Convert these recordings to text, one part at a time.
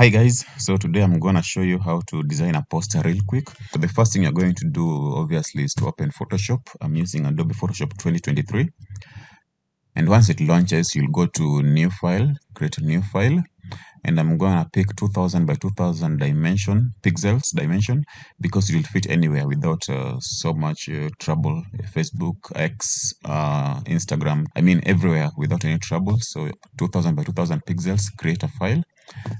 Hi guys, so today I'm going to show you how to design a poster real quick. So the first thing you're going to do obviously is to open Photoshop. I'm using Adobe Photoshop 2023. And once it launches, you'll go to new file, create a new file. And I'm going to pick 2000 by 2000 pixels dimension, because it will fit anywhere without so much trouble. Facebook, X, Instagram, everywhere without any trouble. So 2000 by 2000 pixels, create a file.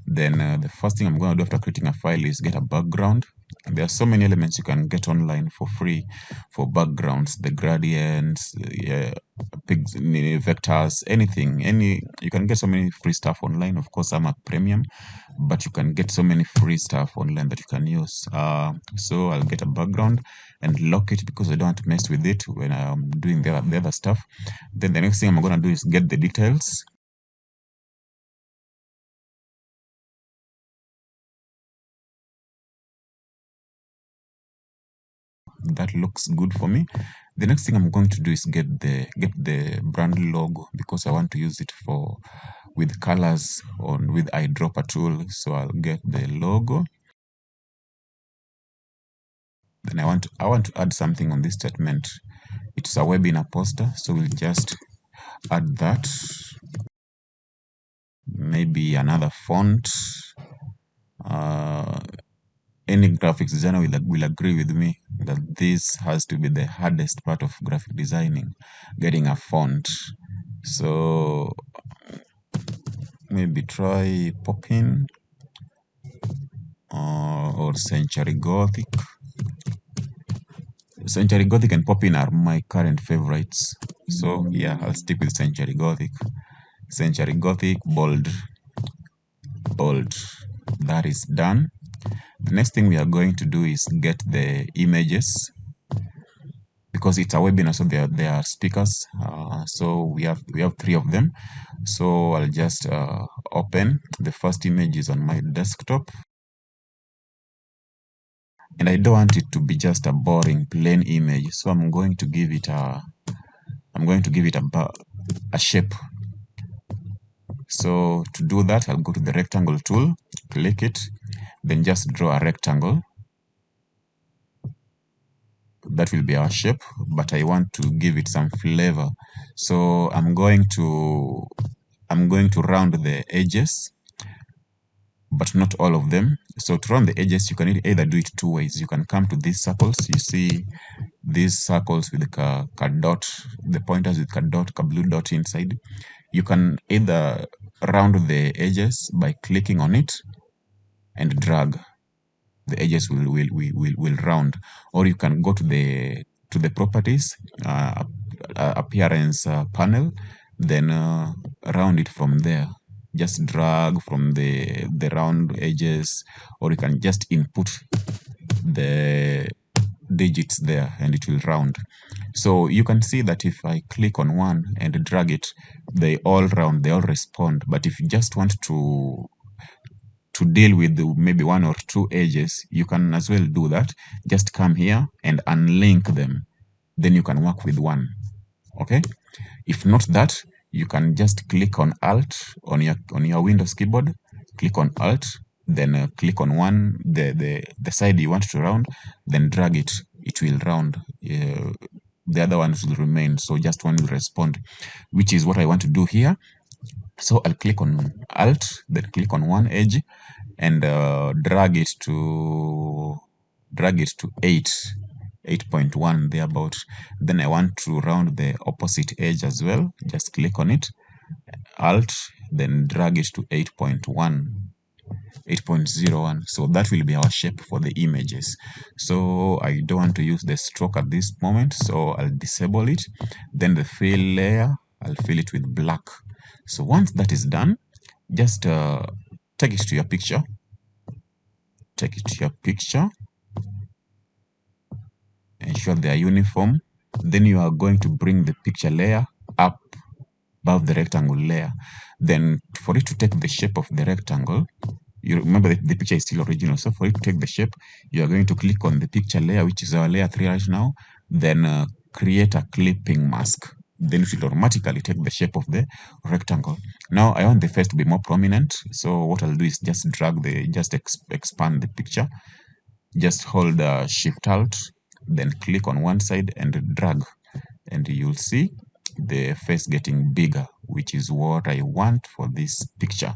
Then the first thing I'm going to do after creating a file is get a background. And there are so many elements you can get online for free for backgrounds, the gradients, vectors, anything. You can get so many free stuff online. Of course, I'm a premium, but you can get so many free stuff online that you can use. So I'll get a background and lock it because I don't want to mess with it when I'm doing the other stuff. Then the next thing I'm going to do is get the details. That looks good for me. The next thing I'm going to do is get the brand logo, because I want to use it with colors with eyedropper tool. So I'll get the logo. Then I want to add something on this statement. It's a webinar poster, so we'll just add that. Maybe another font. Any graphics designer will agree with me that this has to be the hardest part of graphic designing, getting a font. So maybe try Poppin or Century Gothic. Century Gothic and Poppin are my current favorites. So yeah, I'll stick with Century Gothic. Century Gothic, bold. That is done. The next thing we are going to do is get the images, because it's a webinar, so they are speakers. So we have 3 of them. So I'll just open the first image. Is on my desktop, and I don't want it to be just a boring plain image. So I'm going to give it a shape. So to do that, I'll go to the rectangle tool, click it, then just draw a rectangle. That will be our shape, but I want to give it some flavor. So I'm going to round the edges, but not all of them. So to round the edges, you can either do it 2 ways. You can come to these circles. You see these circles with a dot, the pointers with a blue dot inside. You can either round the edges by clicking on it and drag. The edges will round, or you can go to the properties, appearance panel, then round it from there. Just drag from the round edges, or you can just input the digits there and it will round. So you can see that if I click on one and drag it, they all round, they all respond. But if you just want to deal with maybe 1 or 2 edges, you can as well do that. Just come here and unlink them, then you can work with one. Okay, if not that, you can just click on Alt on your Windows keyboard, click on Alt, then click on one, the side you want to round, then drag it. It will round. The other ones will remain, so just one will respond, which is what I want to do here. So I'll click on Alt, then click on one edge and drag it to 8.1 thereabout. Then I want to round the opposite edge as well. Just click on it, Alt, then drag it to 8.01. So that will be our shape for the images. So I don't want to use the stroke at this moment, so I'll disable it. Then the fill layer, I'll fill it with black. So once that is done, just take it to your picture. Ensure they are uniform. Then you are going to bring the picture layer up above the rectangle layer. Then for it to take the shape of the rectangle, you remember that the picture is still original. So for it to take the shape, you are going to click on the picture layer, which is our layer 3 right now. Then create a clipping mask. then it will automatically take the shape of the rectangle. Now I want the face to be more prominent, so what I'll do is just expand the picture. Just hold Shift Alt, then click on one side and drag, and you'll see the face getting bigger, which is what I want for this picture.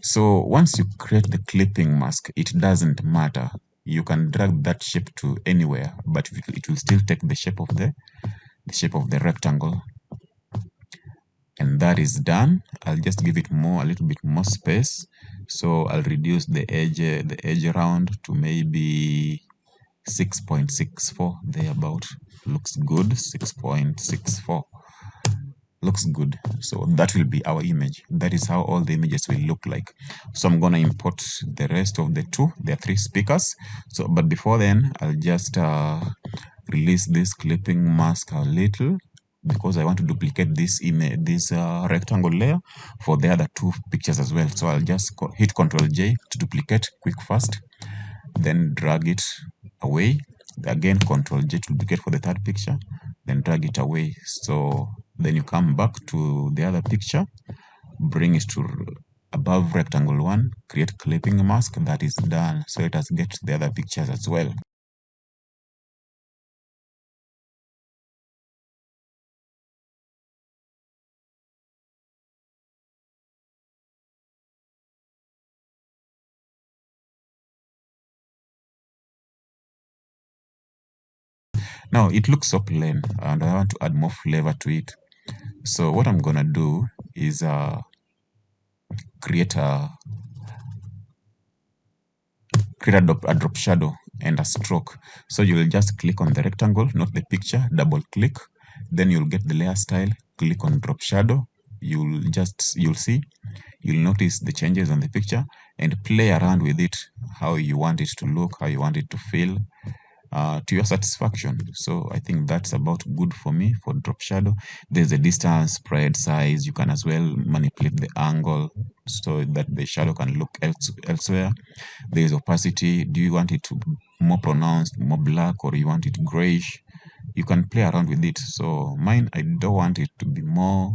So once you create the clipping mask, it doesn't matter. You can drag that shape to anywhere, but it will still take the shape of the rectangle. And that is done. I'll just give it a little bit more space. So I'll reduce the edge round to maybe 6.64 thereabout. Looks good. 6.64 looks good. So that will be our image. That is how all the images will look like. So I'm gonna import the rest of the two. There are 3 speakers. So but before then, I'll just release this clipping mask a little, because I want to duplicate this image, this rectangle layer for the other 2 pictures as well. So I'll just hit Ctrl J to duplicate quick fast, then drag it away. Again, Ctrl J to duplicate for the 3rd picture, then drag it away. So then you come back to the other picture, bring it to above rectangle 1, create clipping mask. That is done. So let us get the other pictures as well. Now it looks so plain and I want to add more flavor to it. So what I'm gonna do is create a drop shadow and a stroke. So you'll just click on the rectangle, not the picture, double click, then you'll get the layer style, click on drop shadow. You'll see, you'll notice the changes on the picture and play around with it, how you want it to look, how you want it to feel, to your satisfaction. So I think that's about good for me for drop shadow. There's a distance, spread, size. You can as well manipulate the angle so that the shadow can look elsewhere. There's opacity. Do you want it to be more pronounced, more black, or you want it grayish? You can play around with it. So mine, I don't want it to be more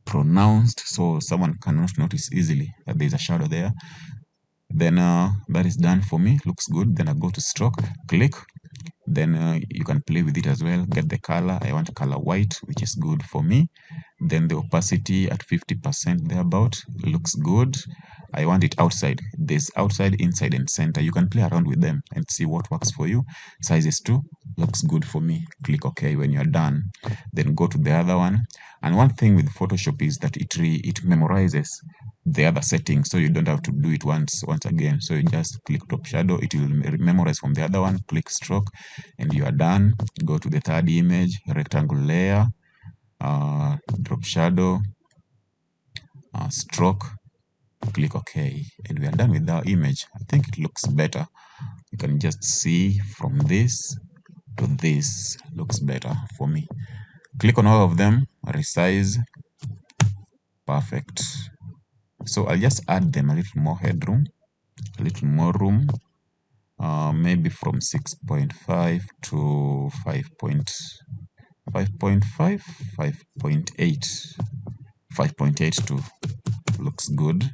pronounced so someone cannot notice easily that there's a shadow there. Then that is done for me. Looks good. Then I go to stroke, click. Then you can play with it as well. Get the color. I want color white, which is good for me. Then the opacity at 50% thereabout. Looks good. I want it outside. There's outside, inside, and center. You can play around with them and see what works for you. Sizes too. Looks good for me. Click OK when you're done. Then go to the other one. And one thing with Photoshop is that it memorizes the other settings, so you don't have to do it once again. So you just click drop shadow, it will memorize from the other one, click stroke, and you are done. Go to the 3rd image, rectangle layer, drop shadow, stroke, click OK, and we are done with our image. I think it looks better. You can just see from this to this looks better for me. Click on all of them, resize, perfect. So I'll just add them a little more headroom, a little more room, maybe from 6.5 to 5.5, 5.8, 5.82 looks good.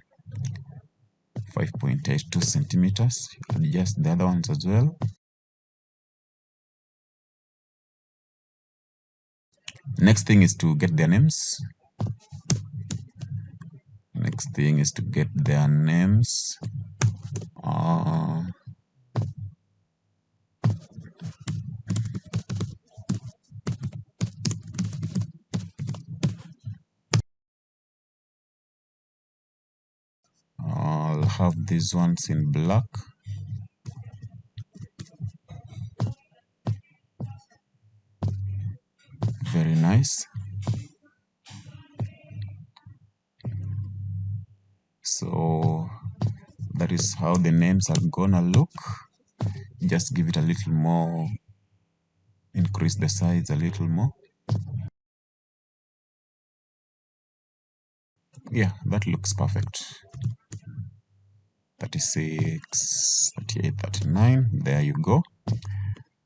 5.82 centimeters. Adjust the other ones as well. Next thing is to get their names. Next thing is to get their names. I'll have these ones in black. Very nice. So that is how the names are gonna look. Just give it a little more, increase the size a little more. Yeah, that looks perfect. 36, 38, 39. There you go.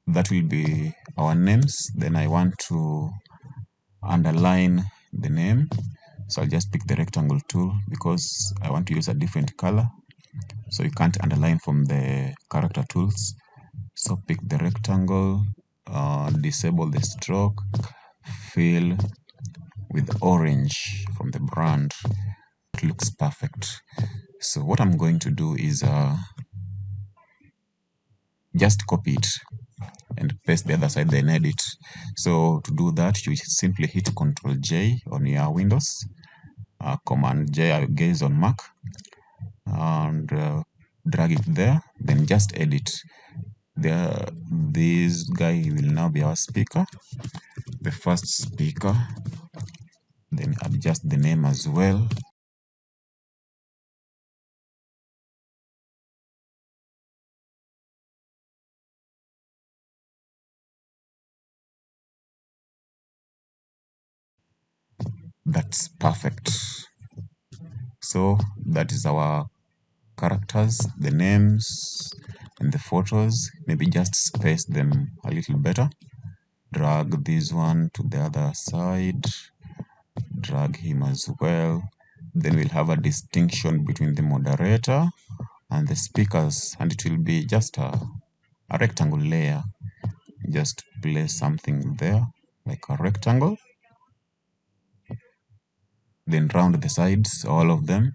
That will be our names. Then I want to underline the name. So I'll just pick the rectangle tool because I want to use a different color. So you can't underline from the character tools. So pick the rectangle, disable the stroke, fill with orange from the brand. It looks perfect. So what I'm going to do is just copy it and paste the other side, then edit. So to do that, you simply hit Ctrl J on your Windows, Command J I guess on Mac, and drag it there, then just edit. This guy will now be our speaker, the first speaker, then adjust the name as well. That's perfect. So that is our characters, the names, and the photos. Maybe just space them a little better. Drag this one to the other side, drag him as well. Then we'll have a distinction between the moderator and the speakers, and it will be just a rectangle layer. Just place something there like a rectangle, then round the sides, all of them,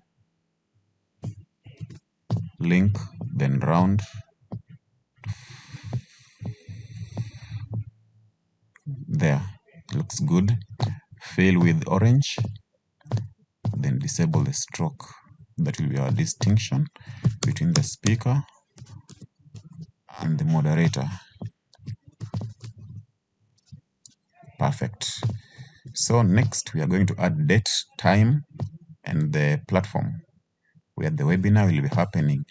link, then round. There, looks good. Fill with orange, then disable the stroke. That will be our distinction between the speaker and the moderator. Perfect. So next we are going to add date, time, and the platform where the webinar will be happening.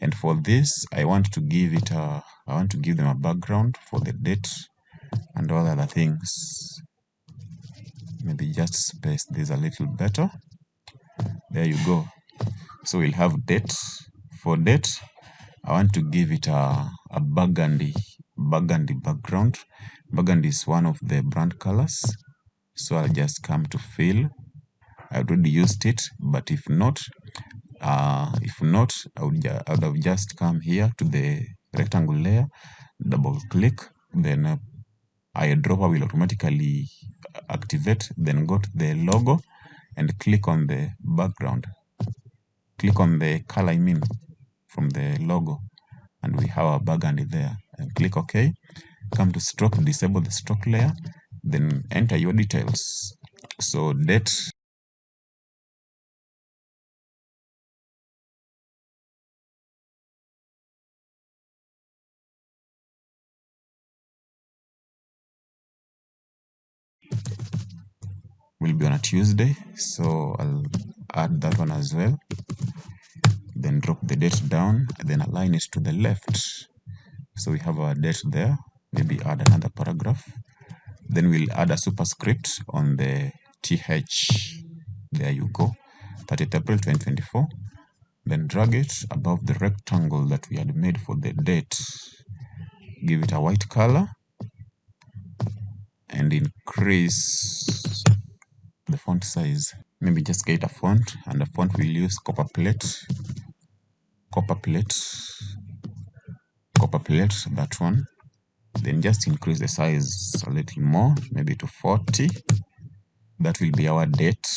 And for this, I want to give them a background for the date and all other things. Maybe just space this a little better. There you go. So we'll have date. For date, I want to give it a burgundy background. Burgundy is one of the brand colors. So I'll just come to fill. I already used it, but if not, I would have just come here to the rectangle layer, double click, then eyedropper will automatically activate, then go to the logo and click on the background. Click on the color, from the logo, and we have a burgundy there. And click OK. Come to stroke, disable the stroke layer, then enter your details. So date, will be on a Tuesday, so I'll add that one as well. Then drop the date down, and then align it to the left. So we have our date there. Maybe add another paragraph. Then we'll add a superscript on the TH. There you go. 30th April 2024. Then drag it above the rectangle that we had made for the date. Give it a white color and increase the font size. Maybe just get a font, and the font we'll use copper plate, that one. Then just increase the size a little more, maybe to 40. That will be our date.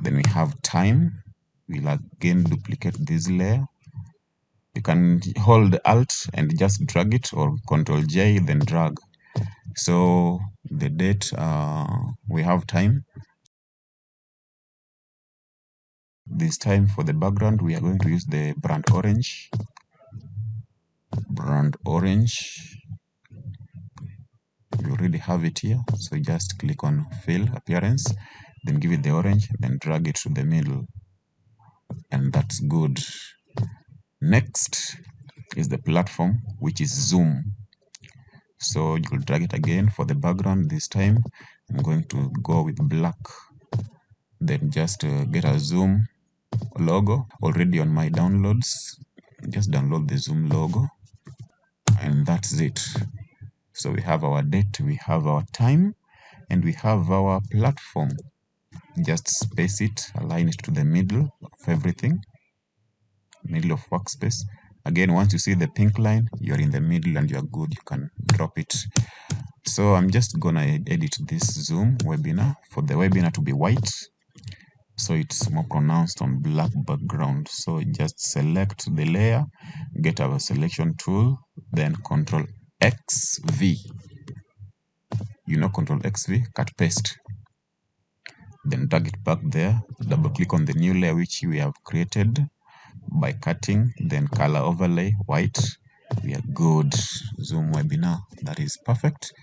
Then we have time. We'll again duplicate this layer. You can hold Alt and just drag it, or Ctrl J, then drag. So the date, we have time. This time for the background, we are going to use the brand orange. You already have it here, so just click on fill appearance, then give it the orange, then drag it to the middle, and that's good. Next is the platform, which is zoom. So you'll drag it again for the background. This time I'm going to go with black, then just get a zoom logo already on my downloads. Just download the zoom logo, and that's it. So we have our date, we have our time, and we have our platform. Just space it, align it to the middle of everything, middle of workspace. Again, once you see the pink line, you're in the middle and you're good. You can drop it. So I'm just gonna edit this Zoom webinar for the webinar to be white, so it's more pronounced on black background. So just select the layer, get our selection tool, then Control XV. You know Control XV, cut paste. Then drag it back there, double click on the new layer which we have created by cutting, then color overlay, white. We are good. Zoom webinar, that is perfect.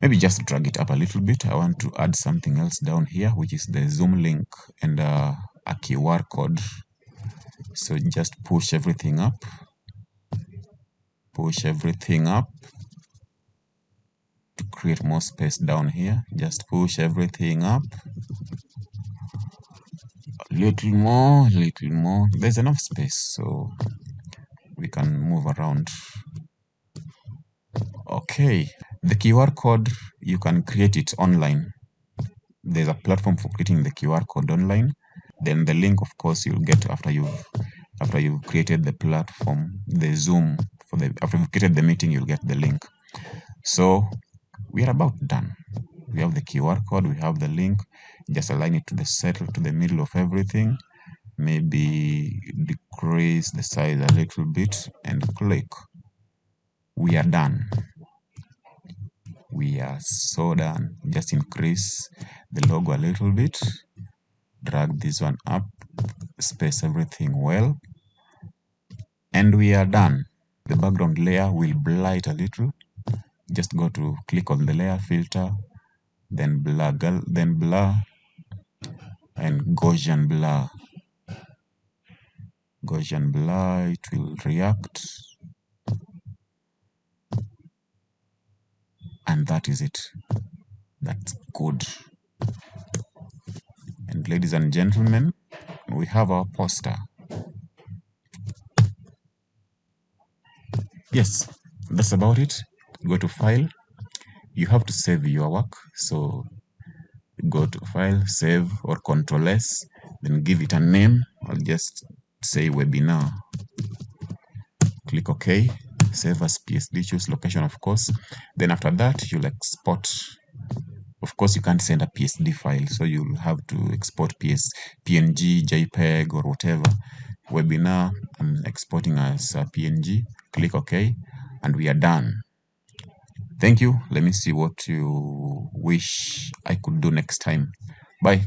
Maybe just drag it up a little bit. I want to add something else down here, which is the Zoom link and a QR code. So just push everything up. Push everything up to create more space down here. Just push everything up. A little more, little more. There's enough space, so we can move around. Okay. The QR code, you can create it online. There's a platform for creating the QR code online. Then the link, of course, you'll get after you've created the platform, the Zoom after you've created the meeting, you'll get the link. So we are about done. We have the QR code, we have the link. Just align it to the center, to the middle of everything. Maybe decrease the size a little bit and click. We are done. We are so done. Just increase the logo a little bit. Drag this one up, space everything well, and we are done. The background layer will blur it a little. Just go to click on the layer filter, then blur, and Gaussian blur. Gaussian blur, it will react, and that is it. That's good. And ladies and gentlemen, we have our poster. Yes, that's about it. Go to file. You have to save your work, so go to file, save, or Control S, then give it a name. I'll just say webinar. Click OK, save as PSD, choose location, of course. Then after that, you'll export. Of course, you can't send a PSD file, so you'll have to export PNG, JPEG, or whatever. Webinar, I'm exporting as a PNG. Click OK, and we are done. Thank you. Let me see what you wish I could do next time. Bye.